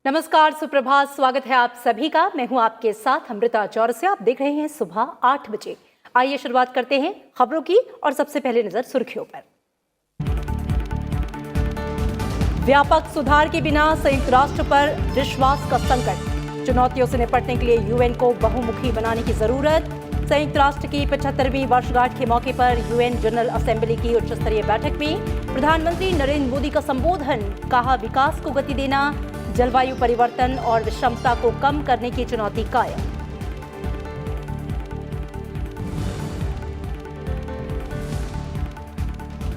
नमस्कार, सुप्रभात। स्वागत है आप सभी का। मैं हूं आपके साथ अमृता चौरसिया। आप देख रहे हैं सुबह 8 बजे। आइए शुरुआत करते हैं खबरों की और सबसे पहले नजर सुर्खियों पर। व्यापक सुधार के बिना संयुक्त राष्ट्र पर विश्वास का संकट। चुनौतियों से निपटने के लिए यूएन को बहुमुखी बनाने की जरूरत। संयुक्त राष्ट्र की 75वीं वर्षगांठ के मौके पर यूएन जनरल असेंबली की उच्च स्तरीय बैठक में प्रधानमंत्री नरेंद्र मोदी का संबोधन। कहा, विकास को गति देना, जलवायु परिवर्तन और विषमता को कम करने की चुनौती कायम।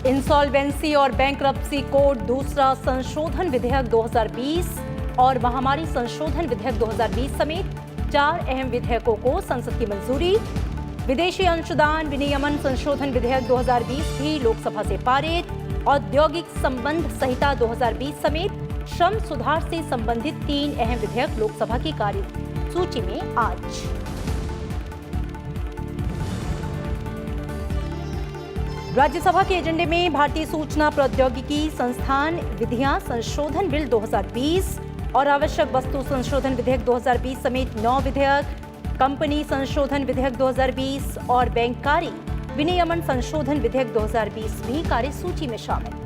इंसॉल्वेंसी और बैंक्रप्सी कोड दूसरा संशोधन विधेयक 2020 और महामारी संशोधन विधेयक 2020 समेत 4 अहम विधेयकों को संसद की मंजूरी। विदेशी अंशदान विनियमन संशोधन विधेयक 2020 भी लोकसभा से पारित। औद्योगिक संबंध संहिता 2020 समेत श्रम सुधार से संबंधित 3 अहम विधेयक लोकसभा की कार्य सूची में आज। राज्यसभा के एजेंडे में भारतीय सूचना प्रौद्योगिकी संस्थान विधियां संशोधन बिल 2020 और आवश्यक वस्तु संशोधन विधेयक 2020 समेत 9 विधेयक, कंपनी संशोधन विधेयक 2020 और बैंककारी विनियमन संशोधन विधेयक 2020 भी कार्य सूची में शामिल।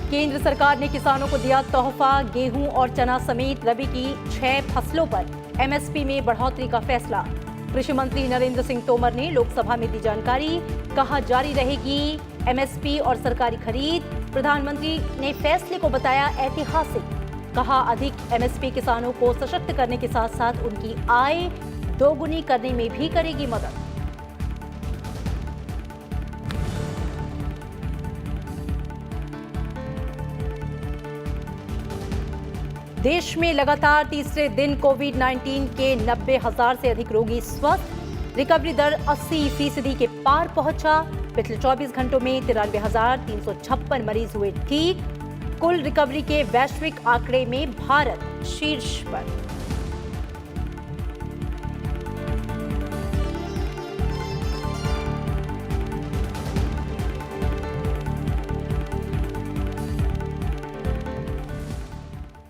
केंद्र सरकार ने किसानों को दिया तोहफा। गेहूं और चना समेत रबी की 6 फसलों पर एमएसपी में बढ़ोतरी का फैसला। कृषि मंत्री नरेंद्र सिंह तोमर ने लोकसभा में दी जानकारी। कहा, जारी रहेगी एमएसपी और सरकारी खरीद। प्रधानमंत्री ने फैसले को बताया ऐतिहासिक। कहा, अधिक एमएसपी किसानों को सशक्त करने के साथ साथ उनकी आय दोगुनी करने में भी करेगी मदद। देश में लगातार तीसरे दिन कोविड-19 के 90,000 से अधिक रोगी स्वस्थ। रिकवरी दर 80% के पार पहुंचा। पिछले 24 घंटों में 93,356 मरीज हुए ठीक। कुल रिकवरी के वैश्विक आंकड़े में भारत शीर्ष पर।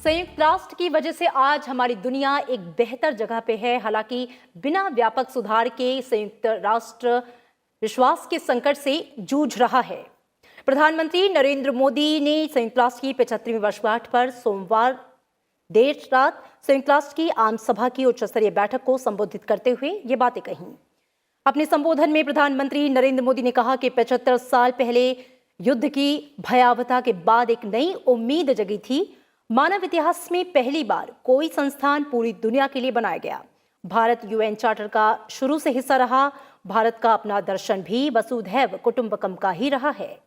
संयुक्त राष्ट्र की वजह से आज हमारी दुनिया एक बेहतर जगह पे है। हालांकि बिना व्यापक सुधार के संयुक्त राष्ट्र विश्वास के संकट से जूझ रहा है। प्रधानमंत्री नरेंद्र मोदी ने संयुक्त राष्ट्र की 75वीं वर्षगांठ पर सोमवार देर रात संयुक्त राष्ट्र की आम सभा की उच्च स्तरीय बैठक को संबोधित करते हुए ये बातें कही। अपने संबोधन में प्रधानमंत्री नरेंद्र मोदी ने कहा कि 75 साल पहले युद्ध की भयावहता के बाद एक नई उम्मीद जगी थी। मानव इतिहास में पहली बार कोई संस्थान पूरी दुनिया के लिए बनाया गया। भारत यूएन चार्टर का शुरू से हिस्सा रहा। भारत का अपना दर्शन भी वसुधैव कुटुंबकम का ही रहा है।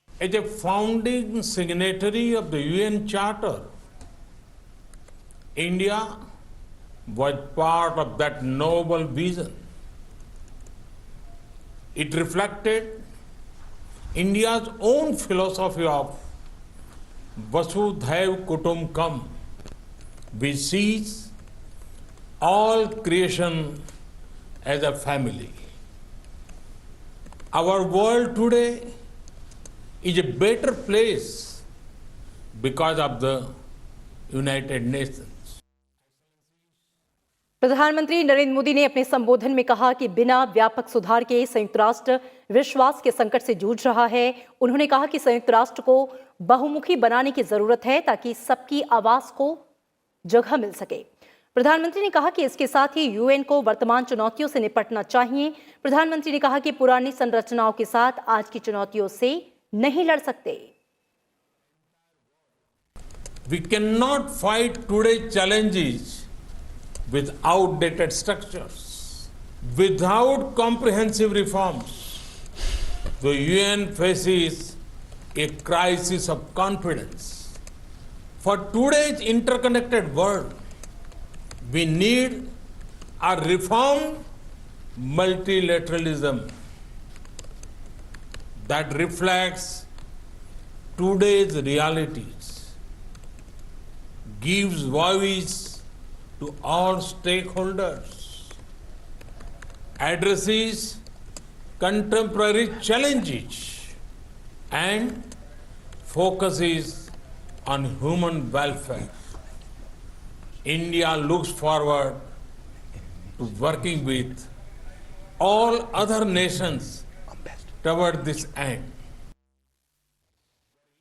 As a founding signatory of the UN Charter, India was part of that noble vision. It reflected India's own philosophy of Vasudhaiv Kutumbakam, which sees all creation as a family. Our world today is a better place because of the United Nations. प्रधानमंत्री नरेंद्र मोदी ने अपने संबोधन में कहा कि बिना व्यापक सुधार के संयुक्त राष्ट्र विश्वास के संकट से जूझ रहा है। उन्होंने कहा कि संयुक्त राष्ट्र को बहुमुखी बनाने की जरूरत है ताकि सबकी आवाज को जगह मिल सके। प्रधानमंत्री ने कहा कि इसके साथ ही यूएन को वर्तमान चुनौतियों से निपटना चाहिए। प्रधानमंत्री ने कहा कि पुरानी संरचनाओं के साथ आज की चुनौतियों से नहीं लड़ सकते। We cannot fight today's challenges with outdated structures. Without comprehensive reforms, the UN faces a crisis of confidence. For today's interconnected world, we need a reformed multilateralism that reflects today's realities, gives voice to all stakeholders, addresses contemporary challenges and focuses on human welfare. India looks forward to working with all other nations toward this end.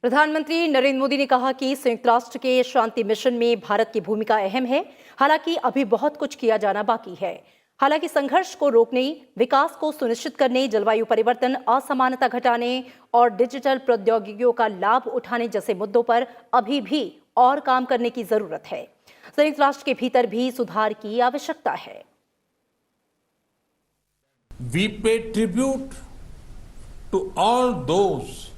प्रधानमंत्री नरेंद्र मोदी ने कहा कि संयुक्त राष्ट्र के शांति mission में भारत की भूमिका अहम है। हालांकि अभी बहुत कुछ किया जाना बाकी है। हालांकि संघर्ष को रोकने, विकास को सुनिश्चित करने, जलवायु परिवर्तन, असमानता घटाने और डिजिटल प्रौद्योगिकियों का लाभ उठाने जैसे मुद्दों पर अभी भी और काम करने की जरूरत है। संयुक्त राष्ट्र के भीतर भी सुधार की आवश्यकता है। We pay tribute to all those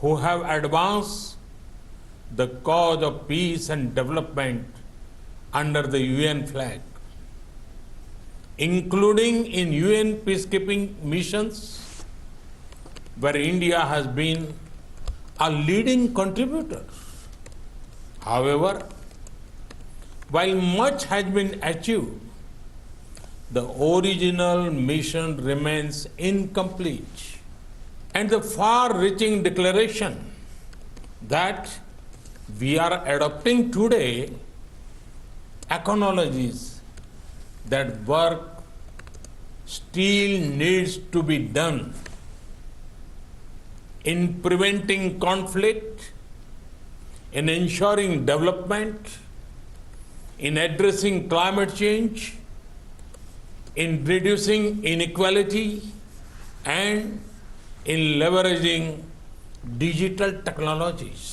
who have advanced the cause of peace and development under the UN flag, including in UN peacekeeping missions, where India has been a leading contributor. However, while much has been achieved, the original mission remains incomplete. And the far-reaching declaration that we are adopting today acknowledges that work still needs to be done in preventing conflict, in ensuring development, in addressing climate change, in reducing inequality, and in leveraging digital technologies.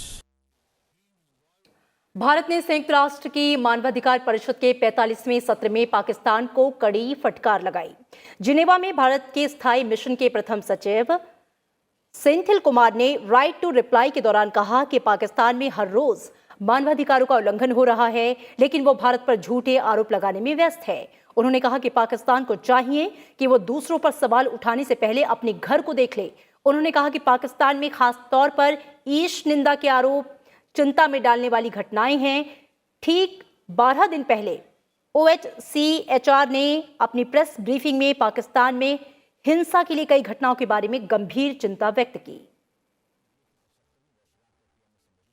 Bharat ने संयुक्त राष्ट्र की मानवाधिकार परिषद के 45वें सत्र में पाकिस्तान को कड़ी फटकार लगाई। जिनेवा में भारत के स्थायी मिशन के प्रथम सचिव सेंथिल कुमार ने राइट टू रिप्लाई के दौरान कहा कि पाकिस्तान में हर रोज मानवाधिकारों का उल्लंघन हो रहा है, लेकिन वो भारत पर झूठे आरोप लगाने में व्यस्त है। उन्होंने कहा कि पाकिस्तान को चाहिए कि वो दूसरों पर सवाल उठाने से पहले अपने घर को देख ले। उन्होंने कहा कि पाकिस्तान में खास तौर पर ईश निंदा के आरोप चिंता में डालने वाली घटनाएं हैं। ठीक 12 दिन पहले OHCHR ने अपनी प्रेस ब्रीफिंग में पाकिस्तान में हिंसा के लिए कई घटनाओं के बारे में गंभीर चिंता व्यक्त की।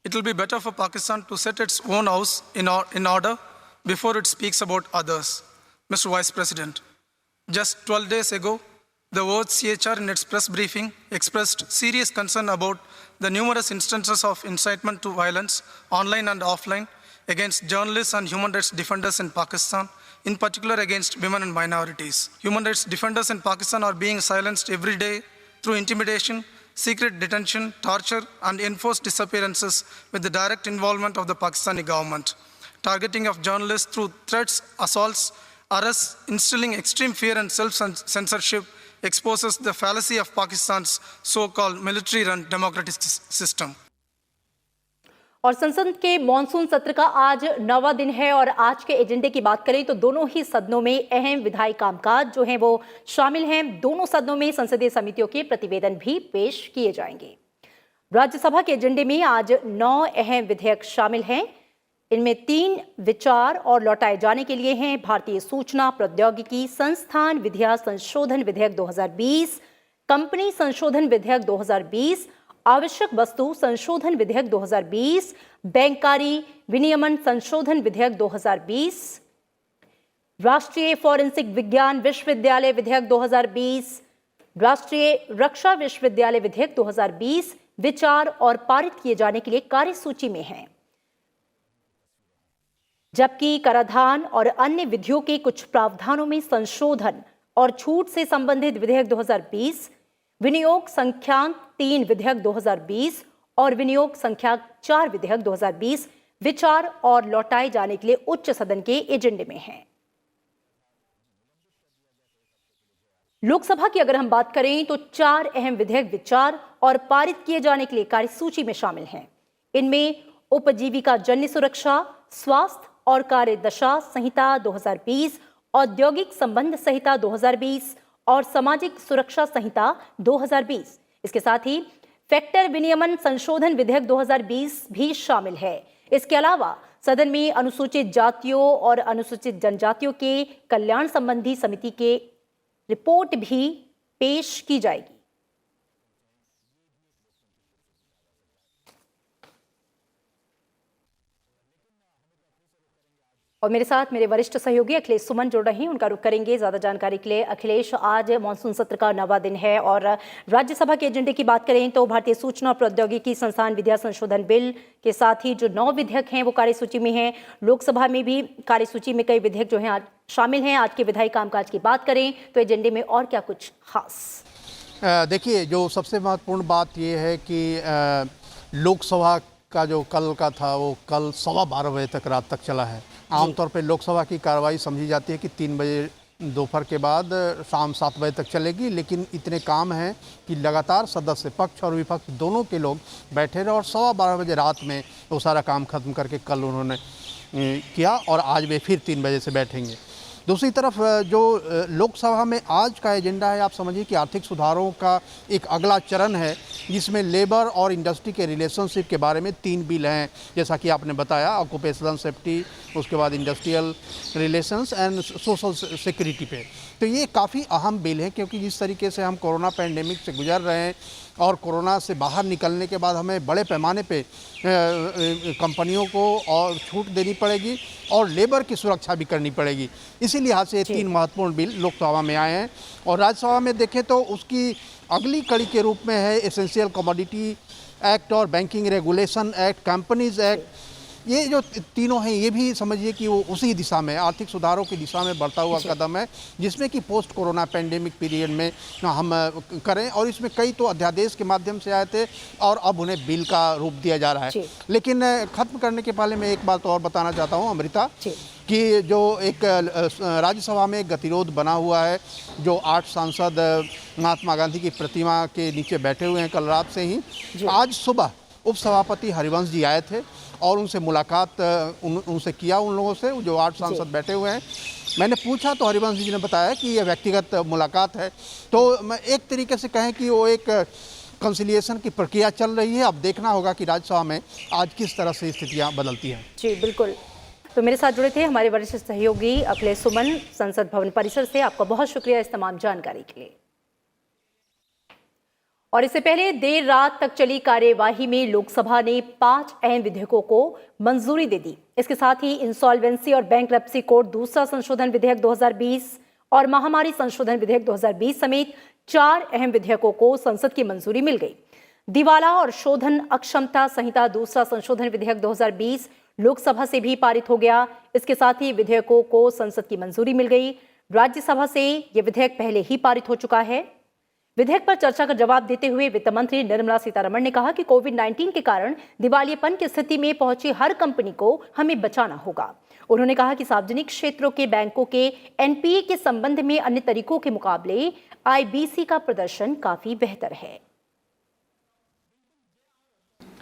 It will be better for Pakistan to set its own house in order before it speaks about others. Mr. Vice President, just 12 days ago, the OHCHR in its press briefing expressed serious concern about the numerous instances of incitement to violence, online and offline, against journalists and human rights defenders in Pakistan, in particular against women and minorities. Human rights defenders in Pakistan are being silenced every day through intimidation, secret detention, torture, and enforced disappearances with the direct involvement of the Pakistani government. Targeting of journalists through threats, assaults, arrests, instilling extreme fear and self-censorship exposes the fallacy of Pakistan's so-called military-run democratic system. और संसद के monsoon सत्र का आज 9वां दिन है और आज के एजेंडे की बात करें तो दोनों ही सदनों में अहम विधायी कामकाज जो हैं वो शामिल हैं। दोनों सदनों में संसदीय समितियों के प्रतिवेदन भी पेश किए जाएंगे। राज्यसभा के एजेंडे में आज 9 अहम विधेयक शामिल हैं। इनमें 3 विचार और लौटाए जाने के लिए हैं। भारतीय सूचना प्रौद्योगिकी संस्थान विधियां संशोधन विधेयक 2020, कंपनी संशोधन विधेयक 2020, आवश्यक वस्तु संशोधन विधेयक 2020, बैंककारी विनियमन संशोधन विधेयक 2020, राष्ट्रीय फोरेंसिक विज्ञान विश्वविद्यालय विधेयक 2020, राष्ट्रीय रक्षा विश्वविद्यालय विधेयक 2020 विचार और पारित किए जाने के लिए कार्यसूची में हैं। जबकि कराधान और अन्य विधियों के कुछ प्रावधानों में संशोधन और छूट से संबंधित विधेयक 2020, विनियोग संख्यांक 3 विधेयक 2020 और विनियोग संख्यांक 4 विधेयक 2020 विचार और लौटाए जाने के लिए उच्च सदन के एजेंडे में हैं। लोकसभा की अगर हम बात करें तो 4 अहम विधेयक विचार और पारित किए जाने के लिए कार्यसूची में शामिल हैं। इनमें उपजीविका जन्य सुरक्षा, स्वास्थ्य और कार्यदशा संहिता 2020, औद्योगिक संबंध संहिता 2020 और सामाजिक सुरक्षा संहिता 2020। इसके साथ ही फैक्टर विनियमन संशोधन विधेयक 2020 भी शामिल है। इसके अलावा सदन में अनुसूचित जातियों और अनुसूचित जनजातियों के कल्याण संबंधी समिति के रिपोर्ट भी पेश की जाएगी। और मेरे साथ मेरे वरिष्ठ सहयोगी अखिलेश सुमन जुड़ रहे हैं, उनका रुख करेंगे ज्यादा जानकारी के लिए। अखिलेश, आज मानसून सत्र का 9वां दिन है और राज्यसभा के एजेंडे की बात करें तो भारतीय सूचना और प्रौद्योगिकी संस्थान विद्या संशोधन बिल के साथ ही जो 9 विधेयक हैं वो कार्यसूची में हैं। लोकसभा में भी कार्यसूची में कई विधेयक जो हैं आज शामिल हैं। आज के विधायी कामकाज की बात करें तो एजेंडे में और क्या कुछ खास? देखिए, जो सबसे महत्वपूर्ण बात ये है कि लोकसभा का जो कल का था वो कल 12:15 बजे तक रात तक चला है। आमतौर पे लोकसभा की कार्रवाई समझी जाती है कि 3 बजे दोपहर के बाद शाम 7 बजे तक चलेगी, लेकिन इतने काम हैं कि लगातार सदस्य पक्ष और विपक्ष दोनों के लोग बैठे रहे और 12:15 बजे रात में वो सारा काम खत्म करके कल उन्होंने किया और आज वे फिर 3 बजे से बैठेंगे। दूसरी तरफ जो लोकसभा में आज का एजेंडा है, आप समझिए कि आर्थिक सुधारों का एक अगला चरण है जिसमें लेबर और इंडस्ट्री के रिलेशनशिप के बारे में 3 बिल हैं, जैसा कि आपने बताया, ऑक्यूपेशनल सेफ्टी, उसके बाद industrial relations and social security पे। तो ये काफ़ी अहम बिल है क्योंकि जिस तरीके से हम कोरोना पैंडेमिक से गुजर रहे हैं और कोरोना से बाहर निकलने के बाद हमें बड़े पैमाने पे कंपनियों को और छूट देनी पड़ेगी और लेबर की सुरक्षा भी करनी पड़ेगी। इसी लिहाज से ये 3 महत्वपूर्ण बिल लोकसभा में आए हैं और राज्यसभा में देखें तो उसकी अगली कड़ी के रूप में है एसेंशियल कमोडिटी एक्ट और banking regulation act, companies act. ये जो तीनों हैं ये भी समझिए कि वो उसी दिशा में, आर्थिक सुधारों की दिशा में बढ़ता हुआ कदम है जिसमें कि पोस्ट कोरोना पैंडेमिक पीरियड में हम करें। और इसमें कई तो अध्यादेश के माध्यम से आए थे और अब उन्हें बिल का रूप दिया जा रहा है। लेकिन ख़त्म करने के पहले मैं एक बात और बताना चाहता हूँ अमृता, कि जो एक राज्यसभा में एक गतिरोध बना हुआ है, जो 8 सांसद महात्मा गांधी की प्रतिमा के नीचे बैठे हुए हैं कल रात से ही। आज सुबह उपसभापति हरिवंश जी आए थे और उनसे मुलाकात उनसे किया, उन लोगों से जो 8 सांसद बैठे हुए हैं। मैंने पूछा तो हरिवंश जी ने बताया कि ये व्यक्तिगत मुलाकात है। तो मैं एक तरीके से कहें कि वो एक कंसिलिएशन की प्रक्रिया चल रही है। अब देखना होगा कि राज्यसभा में आज किस तरह से स्थितियाँ बदलती हैं। जी बिल्कुल। तो मेरे साथ जुड़े थे हमारे वरिष्ठ सहयोगी अखिलेश सुमन संसद भवन परिसर से। आपका बहुत शुक्रिया इस तमाम जानकारी के लिए। और इससे पहले देर रात तक चली कार्यवाही में लोकसभा ने 5 अहम विधेयकों को मंजूरी दे दी। इसके साथ ही इंसॉल्वेंसी और बैंक्रप्सी कोड दूसरा संशोधन विधेयक 2020 और महामारी संशोधन विधेयक 2020 समेत 4 अहम विधेयकों को संसद की मंजूरी मिल गई। दिवाला और शोधन अक्षमता संहिता दूसरा संशोधन विधेयक 2020 लोकसभा से भी पारित हो गया। इसके साथ ही विधेयकों को संसद की मंजूरी मिल गई। राज्यसभा से यह विधेयक पहले ही पारित हो चुका है। विधेयक पर चर्चा का जवाब देते हुए वित्त मंत्री निर्मला सीतारमण ने कहा कि कोविड-19 के कारण दिवालियेपन की स्थिति में पहुंची हर कंपनी को हमें बचाना होगा। उन्होंने कहा कि सार्वजनिक क्षेत्रों के बैंकों के एनपीए के संबंध में अन्य तरीकों के मुकाबले आईबीसी का प्रदर्शन काफी बेहतर है।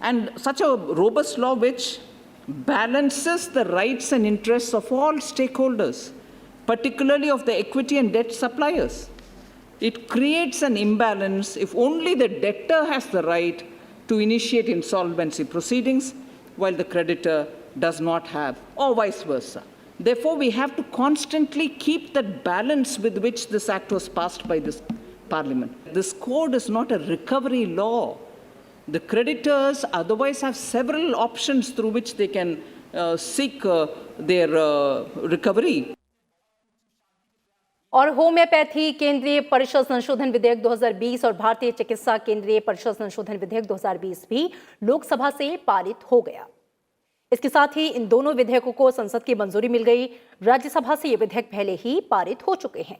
And such a robust law which balances the rights and interests of all stakeholders, particularly of the equity and debt suppliers. It creates an imbalance if only the debtor has the right to initiate insolvency proceedings while the creditor does not have, or vice versa. Therefore, we have to constantly keep that balance with which this act was passed by this Parliament. This code is not a recovery law. The creditors otherwise have several options through which they can seek their recovery. और homeopathy केंद्रीय परिषद संशोधन विधेयक 2020 और भारतीय चिकित्सा केंद्रीय परिषद संशोधन विधेयक 2020 भी लोकसभा से पारित हो गया। इसके साथ ही इन दोनों विधेयकों को संसद की मंजूरी मिल गई। राज्यसभा से ये विधेयक पहले ही पारित हो चुके हैं।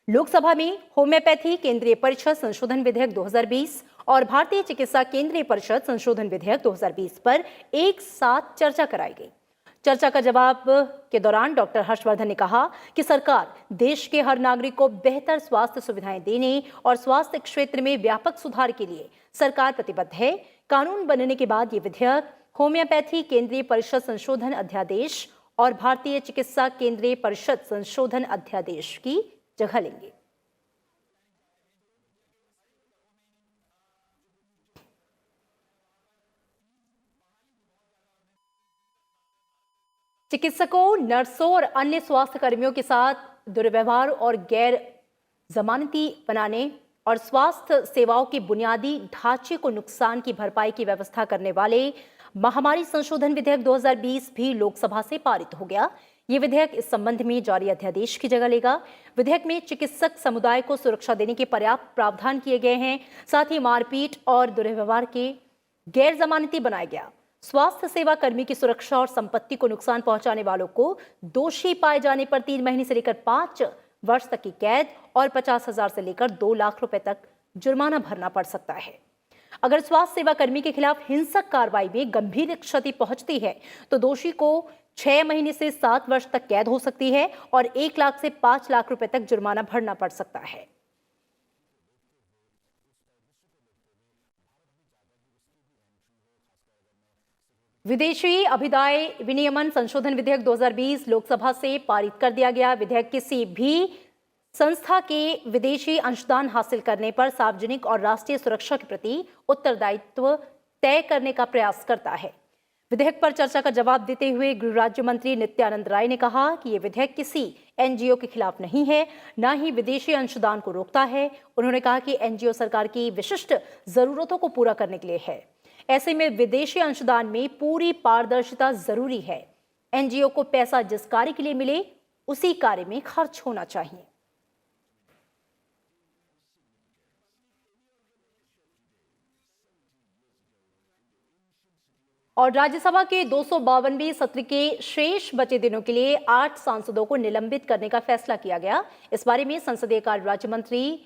लोकसभा में होम्योपैथी केंद्रीय परिषद संशोधन विधेयक 2020 और भारतीय चिकित्सा केंद्रीय परिषद संशोधन विधेयक 2020 पर एक साथ चर्चा कराई गई। चर्चा का जवाब के दौरान डॉक्टर हर्षवर्धन ने कहा कि सरकार देश के हर नागरिक को बेहतर स्वास्थ्य सुविधाएं देने और स्वास्थ्य क्षेत्र में व्यापक सुधार के लिए सरकार प्रतिबद्ध है। कानून बनने के बाद ये विधेयक होम्योपैथी केंद्रीय परिषद संशोधन अध्यादेश और भारतीय चिकित्सा केंद्रीय परिषद संशोधन अध्यादेश की जगह लेंगे। चिकित्सकों, नर्सों और अन्य स्वास्थ्य कर्मियों के साथ दुर्व्यवहार और गैर जमानती बनाने और स्वास्थ्य सेवाओं के बुनियादी ढांचे को नुकसान की भरपाई की व्यवस्था करने वाले महामारी संशोधन विधेयक 2020 भी लोकसभा से पारित हो गया। ये विधेयक इस संबंध में जारी अध्यादेश की जगह लेगा। विधेयक में चिकित्सक समुदाय को सुरक्षा देने के पर्याप्त प्रावधान किए गए हैं। साथ ही मारपीट और दुर्व्यवहार के गैर जमानती बनाया गया। स्वास्थ्य सेवा कर्मी की सुरक्षा और संपत्ति को नुकसान पहुंचाने वालों को दोषी पाए जाने पर 3 महीने से लेकर 5 वर्ष तक की कैद और 50,000 से लेकर 2 लाख रुपए तक जुर्माना भरना पड़ सकता है। अगर स्वास्थ्य सेवा कर्मी के खिलाफ हिंसक कार्रवाई में गंभीर क्षति पहुंचती है तो दोषी को 6 महीने से 7 वर्ष तक कैद हो सकती है और 1 लाख से 5 लाख रुपए तक जुर्माना भरना पड़ सकता है। विदेशी अभिदाय विनियमन संशोधन विधेयक 2020 लोकसभा से पारित कर दिया गया। विधेयक किसी भी संस्था के विदेशी अंशदान हासिल करने पर सार्वजनिक और राष्ट्रीय सुरक्षा के प्रति उत्तरदायित्व तय करने का प्रयास करता है। विधेयक पर चर्चा का जवाब देते हुए गृह राज्य मंत्री नित्यानंद राय ने कहा कि यह विधेयक किसी एनजीओ के खिलाफ नहीं है, न ही विदेशी अंशदान को रोकता है। उन्होंने कहा कि एनजीओ सरकार की विशिष्ट जरूरतों को पूरा करने के लिए है। ऐसे में विदेशी अंशदान में पूरी पारदर्शिता जरूरी है। एनजीओ को पैसा जिस कार्य के लिए मिले उसी कार्य में खर्च होना चाहिए। और राज्यसभा के 252वें सत्र के शेष बचे दिनों के लिए 8 सांसदों को निलंबित करने का फैसला किया गया। इस बारे में संसदीय कार्य राज्य मंत्री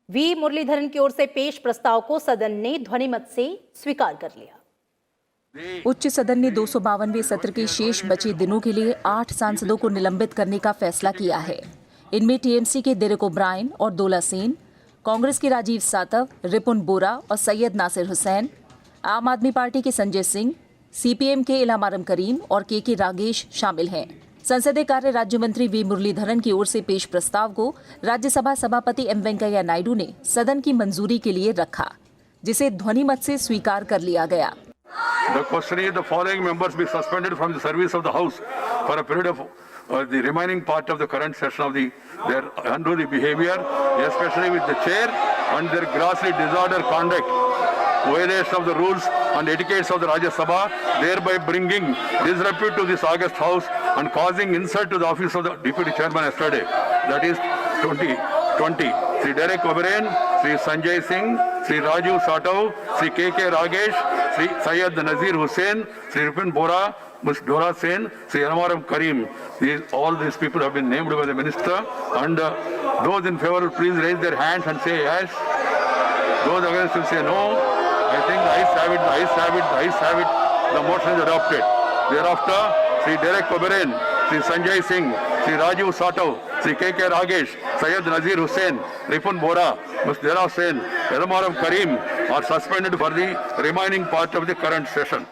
वी मुरलीधरन की ओर से पेश प्रस्ताव को सदन ने ध्वनिमत से स्वीकार कर लिया। उच्च सदन ने 252वें सत्र के शेष बचे दिनों के लिए 8 सांसदों को निलंबित करने का फैसला किया है। इनमें टीएमसी के डेरेक ओब्रायन और दोला सेन, कांग्रेस के राजीव सातव, रिपुन बोरा और सैयद नासिर हुसैन, आम आदमी पार्टी के संजय सिंह, सीपीएम के इलामारम करीम और के रागेश शामिल हैं। संसदीय कार्य राज्य मंत्री वी मुरलीधरन की ओर से पेश प्रस्ताव को राज्यसभा सभापति एम वेंकैया नायडू ने सदन की मंजूरी के लिए रखा, जिसे ध्वनिमत से स्वीकार कर लिया गया। The question is the following members be suspended from the service of the House for a period of the remaining part of the current session of their unruly behavior, especially with the chair and their grossly disorder conduct, violation of the rules and etiquettes of the Rajya Sabha, thereby bringing disrepute to this august House and causing insult to the office of the Deputy Chairman yesterday. That is 2020. Sri Derek O'Brien, Sri Sanjay Singh, Sri Rajiv Satav, Sri K.K. Ragesh, Sri Syed Nazir Hussain, Sri Ripin Bora, Ms. Dora Sen, Sri Elamaram Karim. All these people have been named by the Minister, and those in favor will please raise their hands and say yes. Those against will say no. I think the ayes have it, the ayes have it, the ayes have it. The motion is adopted. Thereafter, Sri Derek O'Brien, Sri Sanjay Singh, Sri Rajiv Satav, Sri K.K. Ragesh, Syed Nazir Hussain, Ripun Bora, Ms. Dora Sen, Elamaram Karim are suspended for the remaining part of the current session.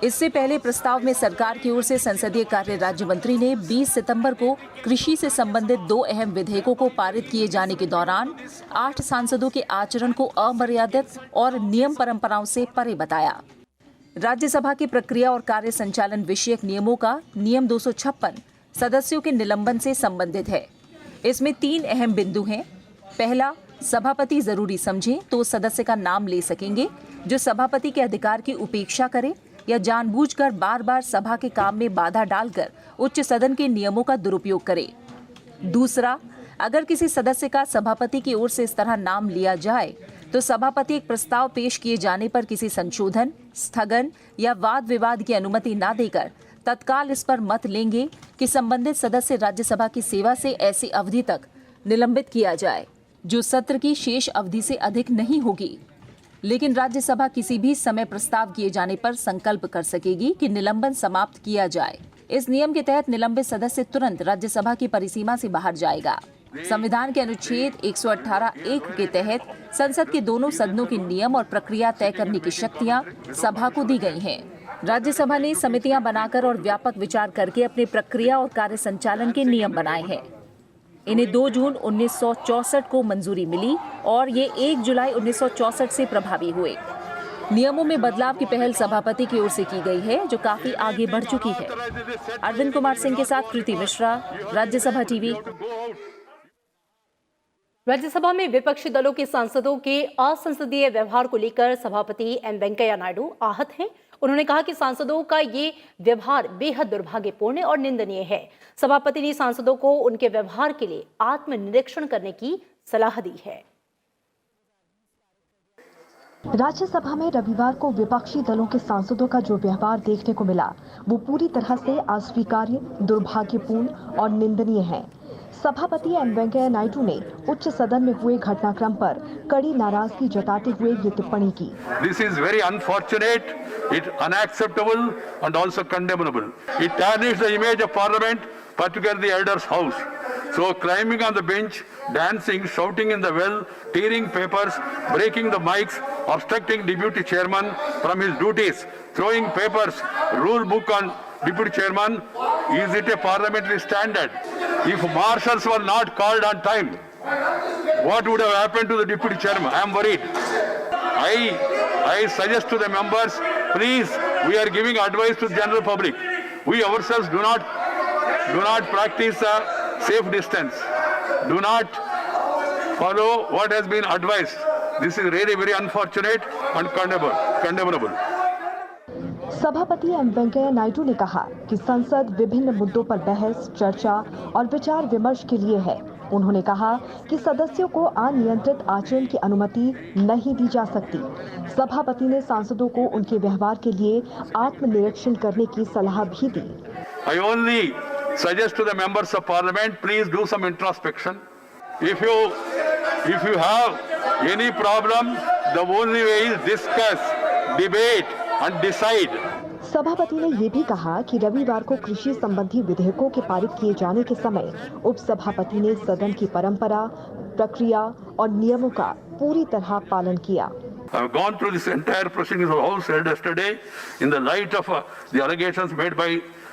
इससे पहले प्रस्ताव में सरकार की ओर से संसदीय कार्य राज्य मंत्री ने 20 सितंबर को कृषि से संबंधित 2 अहम विधेयकों को पारित किए जाने के दौरान 8 सांसदों के आचरण को अमर्यादित और नियम परंपराओं से परे बताया। राज्यसभा की प्रक्रिया और कार्य संचालन विषयक नियमों का नियम 256 सदस्यों के निलंबन से संबंधित है। इसमें 3 अहम बिंदु हैं। पहला, सभापति जरूरी समझे तो सदस्य का नाम ले सकेंगे जो सभापति के अधिकार की उपेक्षा करे या जानबूझकर बार बार सभा के काम में बाधा डालकर उच्च सदन के नियमों का दुरुपयोग करे। दूसरा, अगर किसी सदस्य का सभापति की ओर से इस तरह नाम लिया जाए तो सभापति एक प्रस्ताव पेश किए जाने पर किसी संशोधन, स्थगन या वाद विवाद की अनुमति न देकर तत्काल इस पर मत लेंगे कि संबंधित सदस्य राज्यसभा की सेवा से ऐसी अवधि तक निलंबित किया जाए जो सत्र की शेष अवधि से अधिक नहीं होगी। लेकिन राज्यसभा किसी भी समय प्रस्ताव किए जाने पर संकल्प कर सकेगी कि निलंबन समाप्त किया जाए। इस नियम के तहत निलंबित सदस्य तुरंत राज्यसभा की परिसीमा से बाहर जाएगा। संविधान के अनुच्छेद 118(1) के तहत संसद के दोनों सदनों के नियम और प्रक्रिया तय करने की शक्तियां सभा को दी गई हैं। राज्यसभा ने समितियां बनाकर और व्यापक विचार करके अपनी प्रक्रिया और कार्य संचालन के नियम बनाए हैं। इन्हें 2 जून 1964 को मंजूरी मिली और ये 1 जुलाई 1964 से प्रभावी हुए। नियमों में बदलाव की पहल सभापति की ओर से की गई है, जो काफी आगे बढ़ चुकी है। अरविंद कुमार सिंह के साथ कृति मिश्रा, राज्यसभा टीवी। राज्यसभा में विपक्षी दलों के सांसदों के असंसदीय व्यवहार को लेकर सभापति एम वेंकैया नायडू आहत हैं। उन्होंने कहा कि सांसदों का ये व्यवहार बेहद दुर्भाग्यपूर्ण और निंदनीय है। सभापति ने सांसदों को उनके व्यवहार के लिए आत्मनिरीक्षण करने की सलाह दी है। राज्यसभा में रविवार को विपक्षी दलों के सांसदों का जो व्यवहार देखने को मिला वो पूरी तरह से अस्वीकार्य, दुर्भाग्यपूर्ण और निंदनीय है। सभापति एम वेंकैया नायडू ने उच्च सदन में हुए घटनाक्रम पर कड़ी नाराजगी जताते हुए ये टिप्पणी की। This is very unfortunate, it unacceptable and also condemnable. It tarnishes the image of Parliament, particularly the Elders' House. So climbing on the bench, dancing, shouting in the well, tearing papers, breaking the mics, obstructing Deputy Chairman from his duties, throwing papers, rule book on Deputy Chairman, is it a parliamentary standard? If marshals were not called on time, what would have happened to the Deputy Chairman? I am worried. I suggest to the members, please, we are giving advice to the general public. We ourselves do not practice a safe distance. Do not follow what has been advised. This is really very unfortunate and condemnable. सभापति M Venkaiah Naidu ने कहा कि संसद विभिन्न मुद्दों पर बहस, चर्चा और विचार विमर्श के लिए है। उन्होंने कहा कि सदस्यों को अनियंत्रित आचरण की अनुमति नहीं दी जा सकती। सभापति ने सांसदों को उनके व्यवहार के लिए आत्मनिरीक्षण करने की सलाह भी दी। I only suggest to the members of parliament, please do some introspection. If you have any problem, the only way is discuss, debate and decide. सभापति ने ये भी कहा कि रविवार को कृषि संबंधी विधेयकों के पारित किए जाने के समय उपसभापति ने सदन की परंपरा, प्रक्रिया और नियमों का पूरी तरह पालन किया। I have gone through this entire proceedings of the House held yesterday in the light of the allegations made by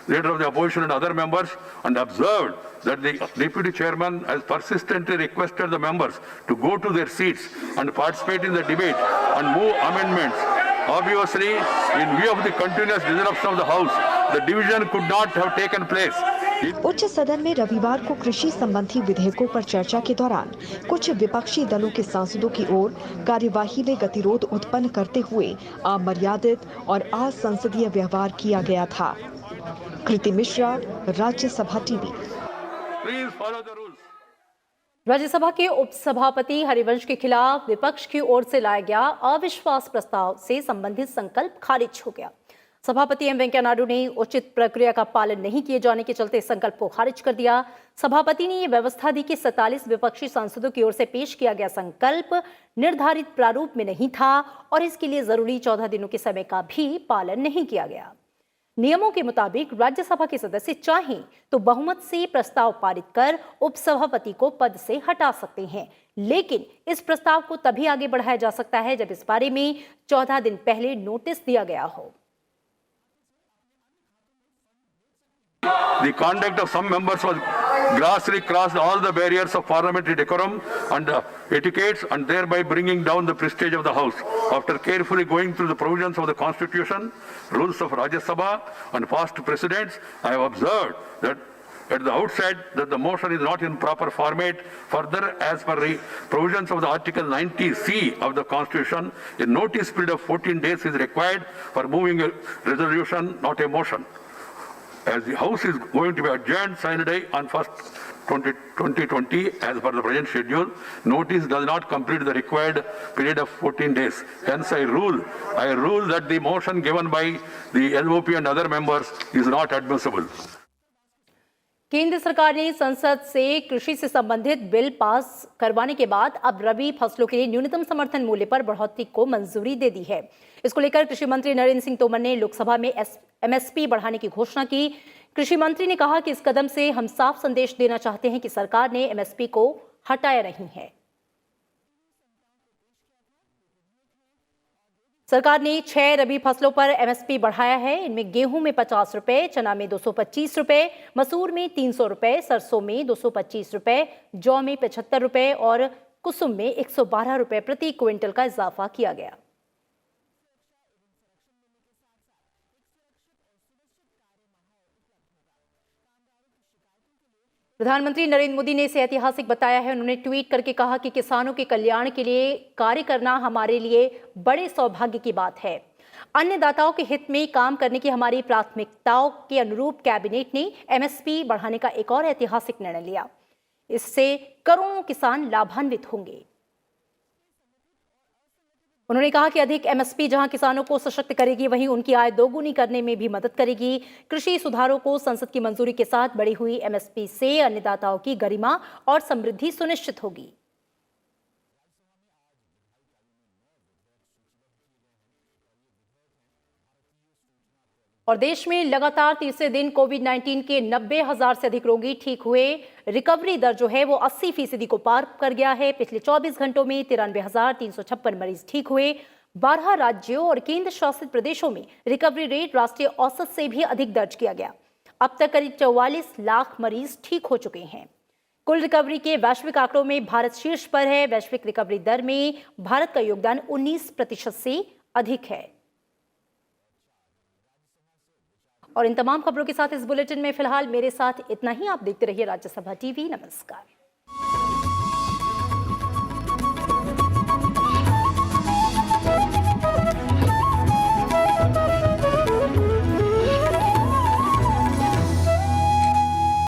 leader of the opposition and other members, and observed that the deputy chairman has persistently requested the members to go to their seats and participate in the debate and move amendments. Obviously, in view of the continuous disruption of the House, the division could not have taken place. उच्च सदन में रविवार को कृषि संबंधी विधेयकों पर चर्चा के दौरान कुछ विपक्षी दलों के सांसदों की ओर कार्यवाही में गतिरोध उत्पन्न करते हुए अमर्यादित और असंसदीय व्यवहार किया गया था। Kriti Mishra, Rajya Sabha TV. Please follow the rules. Rajya Sabha के उपसभापति हरिवंश के खिलाफ विपक्ष की ओर से लाया गया अविश्वास प्रस्ताव से संबंधित संकल्प खारिज हो गया। सभापति एम वेंकैया नायडू ने उचित प्रक्रिया का पालन नहीं किए जाने के चलते संकल्प को खारिज कर दिया। सभापति ने यह व्यवस्था दी कि 47 विपक्षी सांसदों की ओर से पेश किया गया संकल्प निर्धारित प्रारूप में नहीं था और इसके लिए जरूरी 14 दिनों के समय का भी पालन नहीं किया गया। नियमों के मुताबिक राज्यसभा के सदस्य चाहें तो बहुमत से प्रस्ताव पारित कर उपसभापति को पद से हटा सकते हैं, लेकिन इस प्रस्ताव को तभी आगे बढ़ाया जा सकता है जब इस बारे में 14 दिन पहले नोटिस दिया गया हो। The conduct of some members was grossly crossed all the barriers of parliamentary decorum and etiquettes, and thereby bringing down the prestige of the House. After carefully going through the provisions of the Constitution, rules of Rajya Sabha and past precedents, I have observed that at the outset that the motion is not in proper format. Further, as per the provisions of the Article 90C of the Constitution, a notice period of 14 days is required for moving a resolution, not a motion. As the House is going to be adjourned Saturday on 1st 2020 as per the present schedule, notice does not complete the required period of 14 days. Hence, I rule that the motion given by the LOP and other members is not admissible. केंद्र सरकार ने संसद से कृषि से संबंधित bill pass करवाने के बाद अब रबी फसलों के लिए न्यूनतम समर्थन मूल्य पर बढ़ोतरी को मंजूरी दे दी है। इसको लेकर कृषि मंत्री नरेंद्र सिंह तोमर ने लोकसभा में एमएसपी बढ़ाने की घोषणा की। कृषि मंत्री ने कहा कि इस कदम से हम साफ संदेश देना चाहते हैं कि सरकार ने एमएसपी को हटाया नहीं है। सरकार ने 6 रबी फसलों पर एमएसपी बढ़ाया है। इनमें गेहूं में 50 रुपए, चना में 225 रुपए, मसूर में 300 रुपए, सरसों में 225 रुपए, जौ में 75 रुपए और कुसुम में 112 रुपए प्रति क्विंटल का इजाफा किया गया। प्रधानमंत्री नरेंद्र मोदी ने इसे ऐतिहासिक बताया है। उन्होंने ट्वीट करके कहा कि किसानों के कल्याण के लिए कार्य करना हमारे लिए बड़े सौभाग्य की बात है। अन्नदाताओं के हित में काम करने की हमारी प्राथमिकताओं के अनुरूप कैबिनेट ने एमएसपी बढ़ाने का एक और ऐतिहासिक निर्णय लिया। इससे करोड़ों किसान लाभान्वित होंगे। उन्होंने कहा कि अधिक एमएसपी जहां किसानों को सशक्त करेगी, वहीं उनकी आय दोगुनी करने में भी मदद करेगी। कृषि सुधारों को संसद की मंजूरी के साथ बढ़ी हुई एमएसपी से अन्नदाताओं की गरिमा और समृद्धि सुनिश्चित होगी। और देश में लगातार तीसरे दिन कोविड-19 के 90,000 से अधिक रोगी ठीक हुए। रिकवरी दर जो है वो 80% को पार कर गया है। पिछले 24 घंटों में 93,356 मरीज ठीक हुए। 12 राज्यों और केंद्र शासित प्रदेशों में रिकवरी रेट राष्ट्रीय औसत से भी अधिक दर्ज किया गया। अब तक करीब 44 लाख मरीज ठीक हो चुके हैं। कुल रिकवरी के वैश्विक आंकड़ों में भारत शीर्ष पर है। वैश्विक रिकवरी दर में भारत का योगदान 19% से अधिक है। और इन तमाम खबरों के साथ इस बुलेटिन में फिलहाल मेरे साथ इतना ही। आप देखते रहिए राज्यसभा टीवी। नमस्कार।